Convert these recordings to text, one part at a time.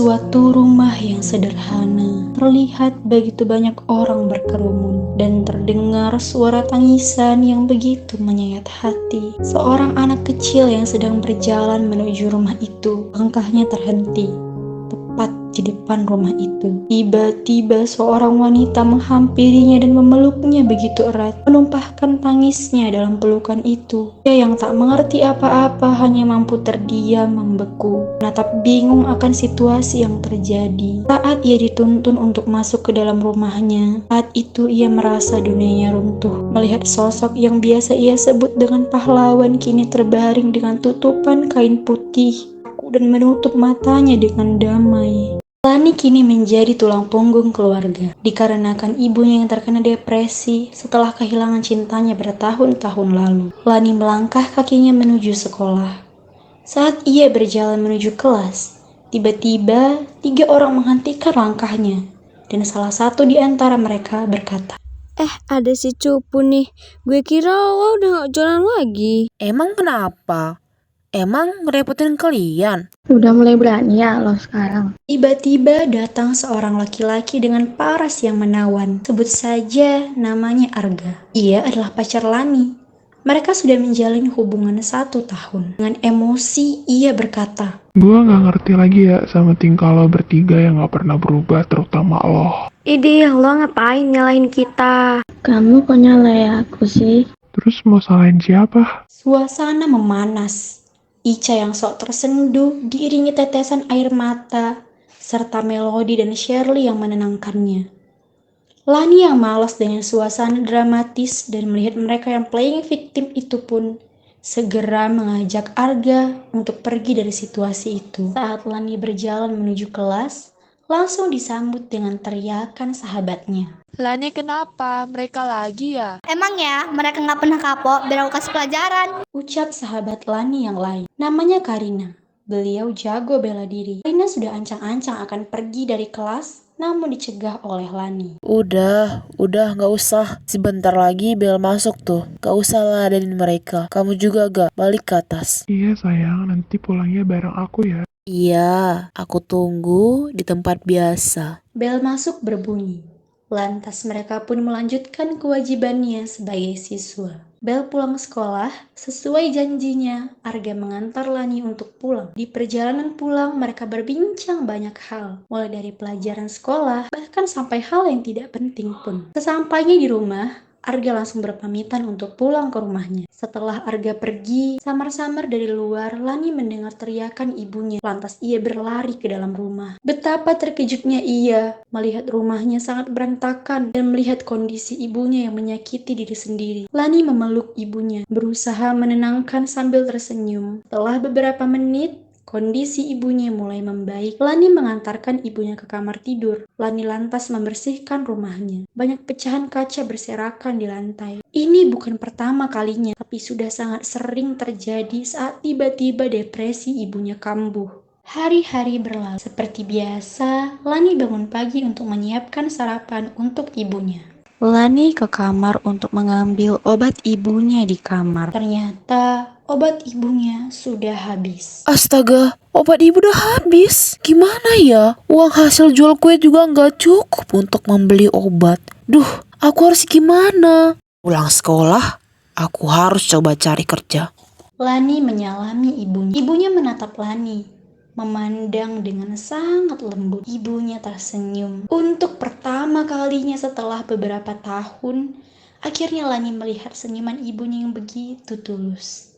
suatu rumah yang sederhana, terlihat begitu banyak orang berkerumun dan terdengar suara tangisan yang begitu menyayat hati. Seorang anak kecil yang sedang berjalan menuju rumah itu, langkahnya terhenti tepat di depan rumah itu. Tiba-tiba seorang wanita menghampirinya dan memeluknya begitu erat, menumpahkan tangisnya dalam pelukan itu. Dia yang tak mengerti apa-apa hanya mampu terdiam membeku, menatap bingung akan situasi yang terjadi. Saat ia dituntun untuk masuk ke dalam rumahnya, saat itu ia merasa dunianya runtuh. Melihat sosok yang biasa ia sebut dengan pahlawan kini terbaring dengan tutupan kain putih dan menutup matanya dengan damai. Lani kini menjadi tulang punggung keluarga, dikarenakan ibunya yang terkena depresi setelah kehilangan cintanya bertahun-tahun lalu. Lani melangkah kakinya menuju sekolah. Saat ia berjalan menuju kelas, tiba-tiba 3 orang menghentikan langkahnya, dan salah satu di antara mereka berkata, Ada si Cupu nih. Gue kira lo udah gak jualan lagi. Emang kenapa? Emang ngerepotin kalian? Udah mulai berani ya lo sekarang? Tiba-tiba datang seorang laki-laki dengan paras yang menawan. Sebut saja namanya Arga. Ia adalah pacar Lani. Mereka sudah menjalin hubungan 1 tahun. Dengan emosi, ia berkata, Gua nggak ngerti lagi ya sama tingkah lo bertiga yang nggak pernah berubah, terutama lo. Ide lo ngapain nyalahin kita? Kamu kok nyalahin aku sih? Terus mau salahin siapa? Suasana memanas. Ica yang sok tersenduh diiringi tetesan air mata, serta melodi dan Shirley yang menenangkannya. Lani yang malas dengan suasana dramatis dan melihat mereka yang playing victim itu pun segera mengajak Arga untuk pergi dari situasi itu. Saat Lani berjalan menuju kelas, langsung disambut dengan teriakan sahabatnya. Lani kenapa? Mereka lagi ya? Emangnya mereka nggak pernah kapok biar aku kasih pelajaran? Ucap sahabat Lani yang lain. Namanya Karina. Beliau jago bela diri. Karina sudah ancang-ancang akan pergi dari kelas, namun dicegah oleh Lani. Udah gak usah. Sebentar lagi bel masuk tuh. Gak usah ladenin mereka. Kamu juga gak balik ke atas. Iya sayang, nanti pulangnya bareng aku ya. Iya, aku tunggu di tempat biasa. Bel masuk berbunyi. Lantas mereka pun melanjutkan kewajibannya sebagai siswa. Bel pulang sekolah, sesuai janjinya, Arga mengantar Lani untuk pulang. Di perjalanan pulang, mereka berbincang banyak hal, mulai dari pelajaran sekolah, bahkan sampai hal yang tidak penting pun. Sesampainya di rumah, Arga langsung berpamitan untuk pulang ke rumahnya. Setelah Arga pergi, samar-samar dari luar, Lani mendengar teriakan ibunya. Lantas ia berlari ke dalam rumah. Betapa terkejutnya ia melihat rumahnya sangat berantakan dan melihat kondisi ibunya yang menyakiti diri sendiri. Lani memeluk ibunya, berusaha menenangkan sambil tersenyum. Setelah beberapa menit, kondisi ibunya mulai membaik. Lani mengantarkan ibunya ke kamar tidur. Lani lantas membersihkan rumahnya. Banyak pecahan kaca berserakan di lantai. Ini bukan pertama kalinya, tapi sudah sangat sering terjadi saat tiba-tiba depresi ibunya kambuh. Hari-hari berlalu. Seperti biasa, Lani bangun pagi untuk menyiapkan sarapan untuk ibunya. Lani ke kamar untuk mengambil obat ibunya di kamar. Ternyata obat ibunya sudah habis. Astaga, obat ibu udah habis. Gimana ya? Uang hasil jual kue juga gak cukup untuk membeli obat. Duh, aku harus gimana? Pulang sekolah, aku harus coba cari kerja. Lani menyalami ibunya. Ibunya menatap Lani, memandang dengan sangat lembut. Ibunya tersenyum. Untuk pertama kalinya setelah beberapa tahun, akhirnya Lani melihat senyuman ibunya yang begitu tulus.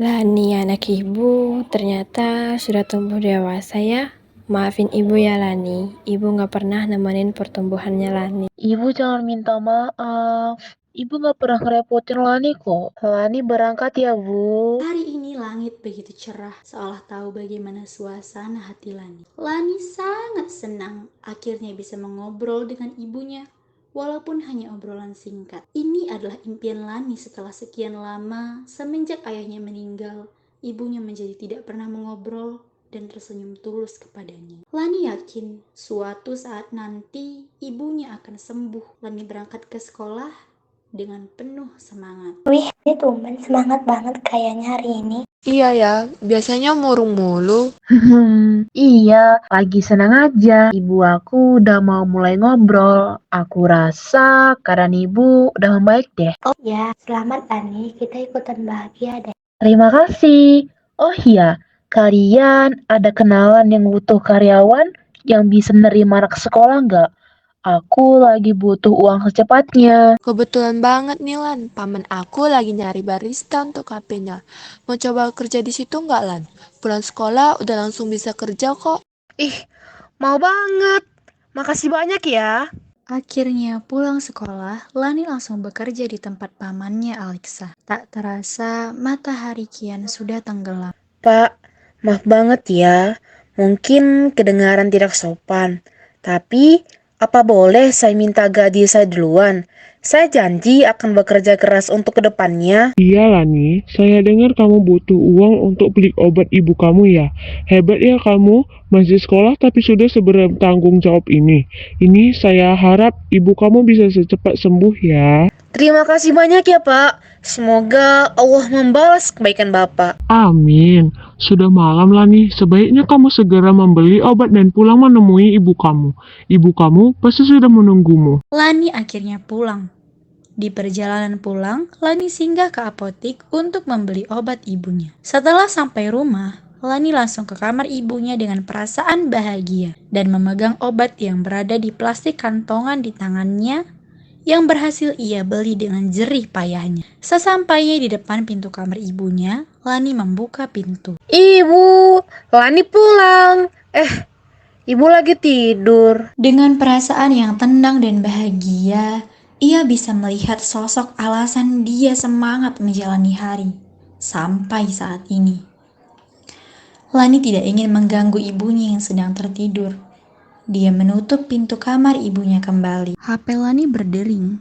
Lani anak ibu ternyata sudah tumbuh dewasa ya. Maafin ibu ya Lani. Ibu gak pernah nemenin pertumbuhannya Lani. Ibu jangan minta maaf. Ibu gak pernah ngerepotin Lani kok. Lani berangkat ya, Bu. Hari ini langit begitu cerah, seolah tahu bagaimana suasana hati Lani. Lani sangat senang akhirnya bisa mengobrol dengan ibunya, walaupun hanya obrolan singkat. Ini adalah impian Lani setelah sekian lama semenjak ayahnya meninggal. Ibunya menjadi tidak pernah mengobrol dan tersenyum tulus kepadanya. Lani yakin suatu saat nanti ibunya akan sembuh. Lani berangkat ke sekolah dengan penuh semangat. Wih, ini tumben semangat banget kayaknya hari ini. Iya ya, biasanya murung mulu. Iya, lagi senang aja. Ibu aku udah mau mulai ngobrol. Aku rasa keadaan ibu udah membaik deh. Oh ya, selamat Ani, kita ikutan bahagia deh. Terima kasih. Oh iya, kalian ada kenalan yang butuh karyawan yang bisa menerima anak sekolah nggak? Aku lagi butuh uang secepatnya. Kebetulan banget nih Lan, paman aku lagi nyari barista untuk HP-nya. Mau coba kerja di situ nggak Lan? Pulang sekolah udah langsung bisa kerja kok. Ih, mau banget. Makasih banyak ya. Akhirnya pulang sekolah, Lani langsung bekerja di tempat pamannya Alexa. Tak terasa matahari kian sudah tenggelam. Pak, maaf banget ya. Mungkin kedengaran tidak sopan. Tapi, apa boleh saya minta gaji saya duluan? Saya janji akan bekerja keras untuk kedepannya. Iya Lani, saya dengar kamu butuh uang untuk beli obat ibu kamu ya. Hebat ya kamu, masih sekolah tapi sudah bertanggung jawab ini. Ini saya harap ibu kamu bisa secepat sembuh ya. Terima kasih banyak ya Pak. Semoga Allah membalas kebaikan Bapak. Amin. Sudah malam Lani, sebaiknya kamu segera membeli obat dan pulang menemui ibu kamu. Ibu kamu pasti sudah menunggumu. Lani akhirnya pulang. Di perjalanan pulang, Lani singgah ke apotik untuk membeli obat ibunya. Setelah sampai rumah, Lani langsung ke kamar ibunya dengan perasaan bahagia dan memegang obat yang berada di plastik kantongan di tangannya yang berhasil ia beli dengan jerih payahnya. Sesampainya di depan pintu kamar ibunya, Lani membuka pintu. Ibu, Lani pulang. Ibu lagi tidur. Dengan perasaan yang tenang dan bahagia, ia bisa melihat sosok alasan dia semangat menjalani hari sampai saat ini. Lani tidak ingin mengganggu ibunya yang sedang tertidur. Dia menutup pintu kamar ibunya kembali. HP Lani berdering.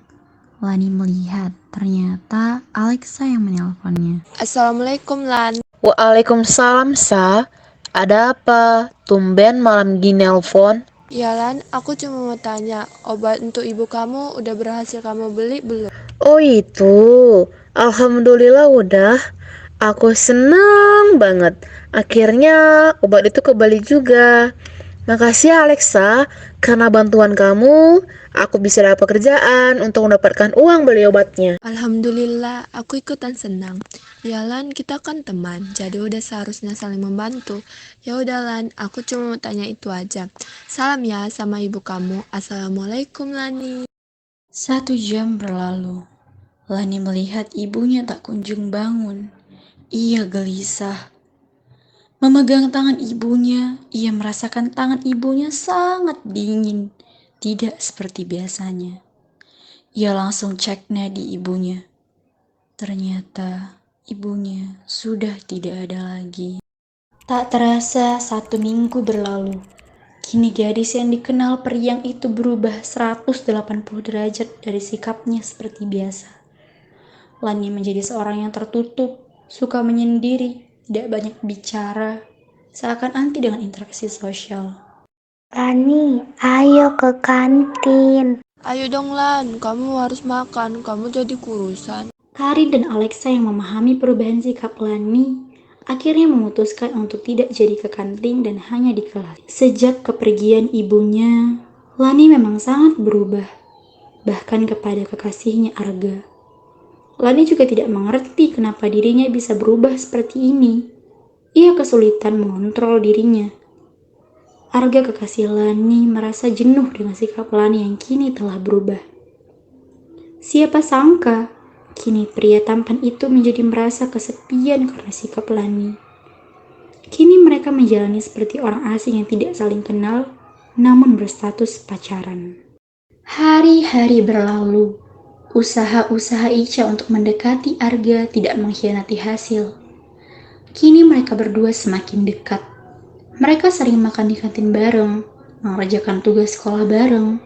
Lani melihat ternyata Alexa yang menelponnya. Assalamualaikum Lan. Waalaikumsalam, Sa. Ada apa? Tumben malam gini nelpon. Ya Lan, aku cuma mau tanya, obat untuk ibu kamu udah berhasil kamu beli belum? Oh itu, Alhamdulillah udah. Aku senang banget. Akhirnya obat itu kembali juga. Makasih ya Alexa, karena bantuan kamu, aku bisa dapat kerjaan untuk mendapatkan uang beli obatnya. Alhamdulillah, aku ikutan senang. Ya Lan, kita kan teman, jadi udah seharusnya saling membantu. Ya udah Lan, aku cuma mau tanya itu aja. Salam ya sama ibu kamu. Assalamualaikum Lani. 1 jam berlalu. Lani melihat ibunya tak kunjung bangun. Ia gelisah. Memegang tangan ibunya, ia merasakan tangan ibunya sangat dingin. Tidak seperti biasanya. Ia langsung cek nadi ibunya. Ternyata ibunya sudah tidak ada lagi. Tak terasa 1 minggu berlalu. Kini gadis yang dikenal periang itu berubah 180 derajat dari sikapnya seperti biasa. Lani menjadi seorang yang tertutup, suka menyendiri, tidak banyak bicara, seakan anti dengan interaksi sosial. Rani, ayo ke kantin. Ayo dong Lan, kamu harus makan, kamu jadi kurusan. Karin dan Alexa yang memahami perubahan sikap Lani akhirnya memutuskan untuk tidak jadi ke kantin dan hanya di kelas. Sejak kepergian ibunya, Lani memang sangat berubah, bahkan kepada kekasihnya Arga. Lani juga tidak mengerti kenapa dirinya bisa berubah seperti ini. Ia kesulitan mengontrol dirinya. Arga kekasih Lani merasa jenuh dengan sikap Lani yang kini telah berubah. Siapa sangka, kini pria tampan itu menjadi merasa kesepian karena sikap Lani. Kini mereka menjalani seperti orang asing yang tidak saling kenal, namun berstatus pacaran. Hari-hari berlalu. Usaha-usaha Ica untuk mendekati Arga tidak mengkhianati hasil. Kini mereka berdua semakin dekat. Mereka sering makan di kantin bareng, mengerjakan tugas sekolah bareng.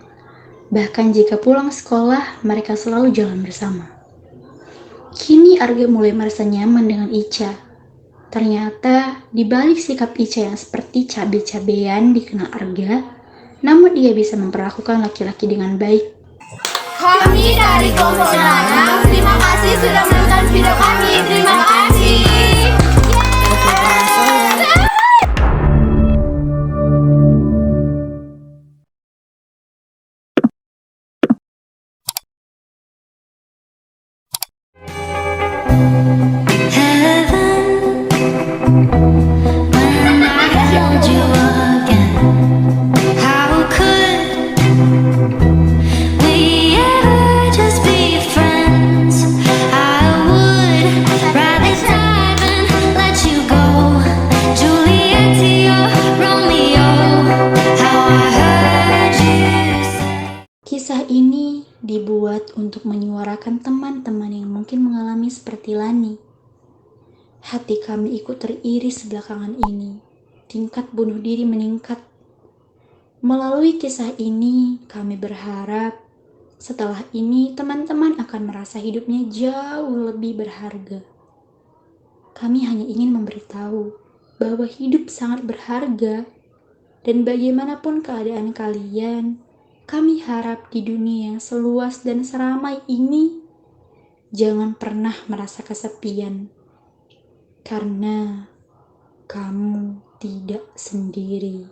Bahkan jika pulang sekolah, mereka selalu jalan bersama. Kini Arga mulai merasa nyaman dengan Ica. Ternyata di balik sikap Ica yang seperti cabe-cabean dikenal Arga, namun ia bisa memperlakukan laki-laki dengan baik. Kami dari kelompok Nana, terima kasih sudah menonton video kami. Terima kasih. untuk menyuarakan teman-teman yang mungkin mengalami seperti Lani. Hati kami ikut teriris belakangan ini. Tingkat bunuh diri meningkat. Melalui kisah ini, kami berharap setelah ini teman-teman akan merasa hidupnya jauh lebih berharga. Kami hanya ingin memberitahu bahwa hidup sangat berharga, dan bagaimanapun keadaan kalian, kami harap di dunia yang seluas dan seramai ini, jangan pernah merasa kesepian, karena kamu tidak sendiri.